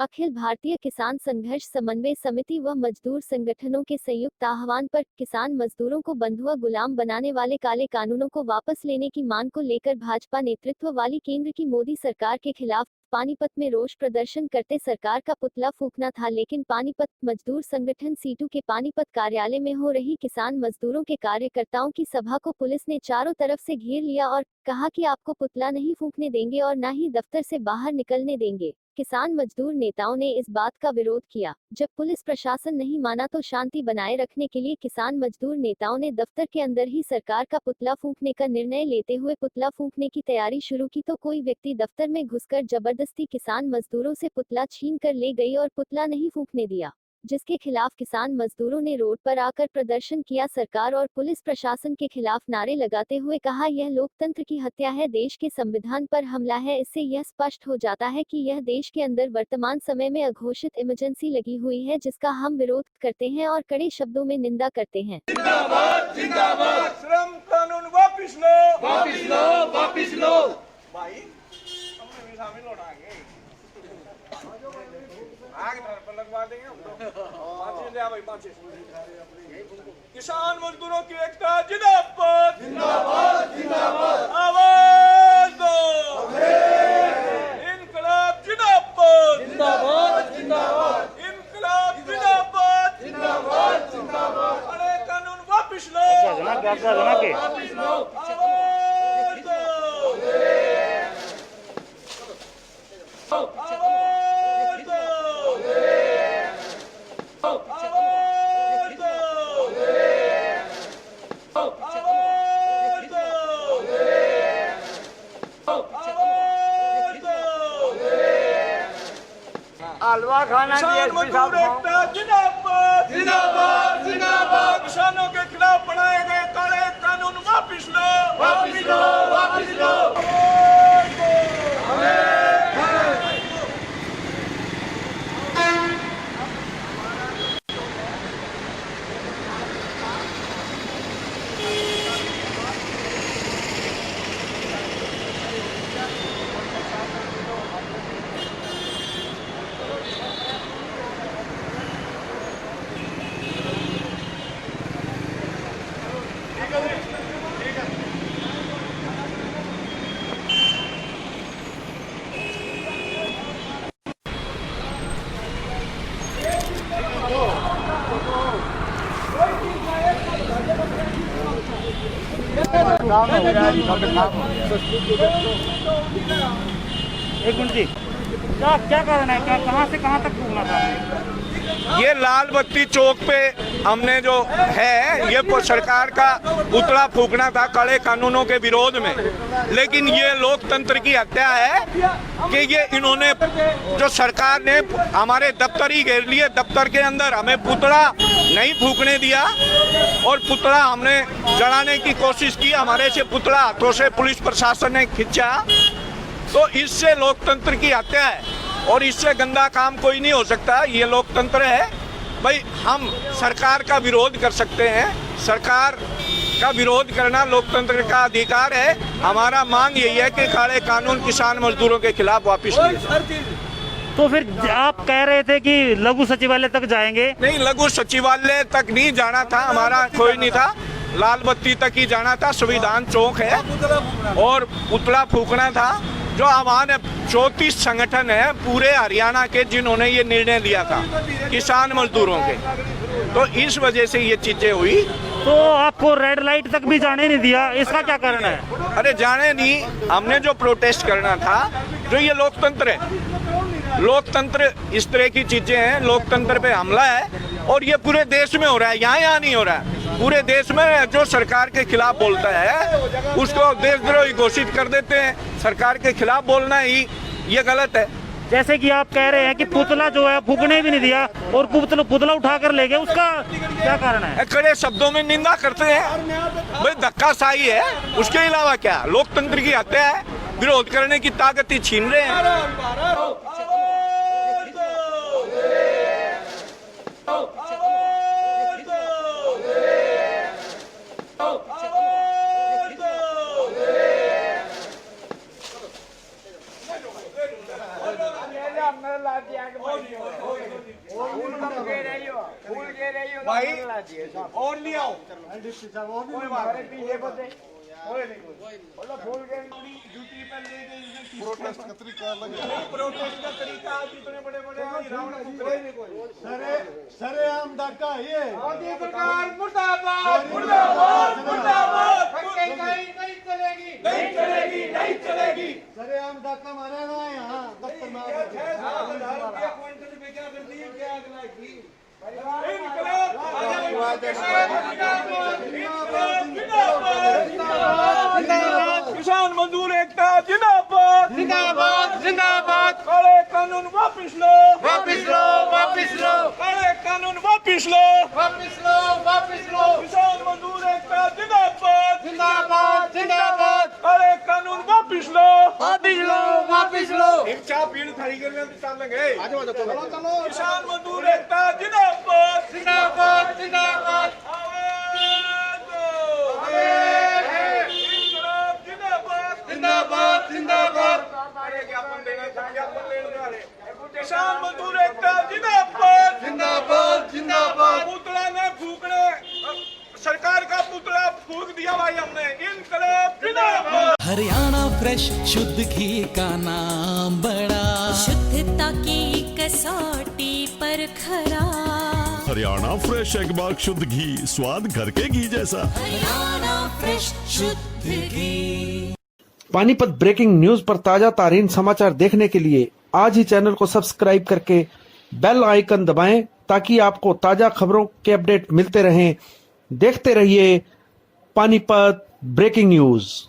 अखिल भारतीय किसान संघर्ष समन्वय समिति व मजदूर संगठनों के संयुक्त आह्वान पर किसान मजदूरों को बंधुआ गुलाम बनाने वाले काले कानूनों को वापस लेने की मांग को लेकर भाजपा नेतृत्व वाली केंद्र की मोदी सरकार के खिलाफ पानीपत में रोष प्रदर्शन करते सरकार का पुतला फूंकना था। लेकिन पानीपत मजदूर संगठन सीटू के पानीपत कार्यालय में हो रही किसान मजदूरों के कार्यकर्ताओं की सभा को पुलिस ने चारों तरफ से घेर लिया और कहा कि आपको पुतला नहीं फूंकने देंगे और न ही दफ्तर से बाहर निकलने देंगे। किसान मजदूर नेताओं ने इस बात का विरोध किया। जब पुलिस प्रशासन नहीं माना तो शांति बनाए रखने के लिए किसान मजदूर नेताओं ने दफ्तर के अंदर ही सरकार का पुतला फूंकने का निर्णय लेते हुए पुतला फूंकने की तैयारी शुरू की तो कोई व्यक्ति दफ्तर में घुसकर जबरदस्ती किसान मजदूरों से पुतला छीन कर ले गई और पुतला नहीं फूंकने दिया, जिसके खिलाफ किसान मजदूरों ने रोड पर आकर प्रदर्शन किया। सरकार और पुलिस प्रशासन के खिलाफ नारे लगाते हुए कहा, यह लोकतंत्र की हत्या है, देश के संविधान पर हमला है। इससे यह स्पष्ट हो जाता है कि यह देश के अंदर वर्तमान समय में अघोषित इमरजेंसी लगी हुई है, जिसका हम विरोध करते हैं और कड़े शब्दों में निंदा करते हैं। जिंदाबाद जिंदाबाद, श्रम कानून वापिस लो, वापिस लो, वापिस लो। भाई हमने भी शामिल होना है, आगे पर लगवा देंगे हम तो। ले आ भाई, किसान मजदूरों की एकता जिंदाबाद जिंदाबाद जिंदाबाद, आवाज दो, इनकलाब जिंदाबाद जिंदाबाद जिंदाबाद, इनकलाब जिंदाबाद जिंदाबाद जिंदाबाद, अरे कानून वापिस लो, वापिस लो, आवाज दो, हलवा खाना जिंदाबाद जिंदाबाद जिंदाबाद, किसानों के खिलाफ बनाए गए काले कानून वापिस लो, वापिस लो, वापिस लो। एक मिनट जी, क्या कारण है, क्या कहाँ से कहाँ तक घूमना था? ये लाल बत्ती चौक पे हमने जो है ये सरकार का पुतला फूंकना था कड़े कानूनों के विरोध में, लेकिन ये लोकतंत्र की हत्या है कि ये इन्होंने जो सरकार ने हमारे दफ्तर ही घेर लिए, दफ्तर के अंदर हमें पुतला नहीं फूंकने दिया और पुतला हमने जलाने की कोशिश की, हमारे से पुतला हाथों से पुलिस प्रशासन ने खींचा। तो इससे लोकतंत्र की हत्या है और इससे गंदा काम कोई नहीं हो सकता। ये लोकतंत्र है भाई, हम सरकार का विरोध कर सकते हैं, सरकार का विरोध करना लोकतंत्र का अधिकार है। हमारा मांग यही है कि काले कानून किसान मजदूरों के खिलाफ वापिस लिए। तो फिर आप कह रहे थे कि लघु सचिवालय तक जाएंगे? नहीं, लघु सचिवालय तक नहीं जाना था, हमारा कोई नहीं था, लाल बत्ती तक ही जाना था। संविधान चौक है और पुतला फूंकना था। जो हमारे 34 संगठन है पूरे हरियाणा के जिन्होंने ये निर्णय लिया था किसान मजदूरों के, तो इस वजह से ये चीजें हुई। तो आपको रेड लाइट तक भी जाने नहीं दिया, इसका क्या कारण है? अरे जाने नहीं, हमने जो प्रोटेस्ट करना था, जो ये लोकतंत्र है, लोकतंत्र इस तरह की चीजें हैं, लोकतंत्र पे हमला है और ये पूरे देश में हो रहा है, यहाँ नहीं हो रहा है। पूरे देश में जो सरकार के खिलाफ बोलता है उसको देशद्रोही घोषित कर देते हैं। सरकार के खिलाफ बोलना ही ये गलत है। जैसे कि आप कह रहे हैं कि पुतला जो है फूंकने भी नहीं दिया और पुतला उठा कर ले गए, उसका क्या कारण है? कड़े शब्दों में निंदा करते हैं भाई, धक्काशाही है, उसके अलावा क्या? लोकतंत्र की हत्या है, विरोध करने की ताकत ही छीन रहे हैं। भाई और ले आओ प्रोटेस्ट का तरीका आज इतने बड़े बड़े सरेआम डाका ये मोदी सरकार मुर्दाबाद मुर्दाबाद मुर्दाबाद नहीं चलेगी नहीं चलेगी नहीं चलेगी सरेआम डाका मारेगा यहाँ दफ्तर में क्या कर दी क्या किसान मजदूर एकता जिंदाबाद जिंदाबाद जिंदाबाद काले कानून वापिस लो वापिस लो वापिस लो काले कानून वापिस लो वापिस लो वापिस लो किसान मजदूर एकता जिंदाबाद जिंदाबाद जिंदाबाद काले कानून वापिस लो वापिस लो वापिस लो एक चाय पीने थाली के लिए किसान लगे चलो चलो चलो किसान मजदूर एकता जिंदाबाद जिंदाबाद जिंदाबाद जिंदाबाद जिंदाबाद किसान मजदूर एकता जिंदाबाद जिंदाबाद जिंदाबाद पुतला ने फूकने सरकार का पुतला फूक दिया भाई हमने इनकलाब जिंदाबाद। हरियाणा फ्रेश शुद्ध घी का नाम बड़ा, शुद्धता की कसौटी पर खरा। हरियाणा फ्रेश एगबाग शुद्ध घी, स्वाद घर के घी जैसा। हरियाणा फ्रेश शुद्ध घी। पानीपत ब्रेकिंग न्यूज पर ताजा तारीन समाचार देखने के लिए आज ही चैनल को सब्सक्राइब करके बेल आइकन दबाएं ताकि आपको ताजा खबरों के अपडेट मिलते रहें। देखते रहिए पानीपत ब्रेकिंग न्यूज।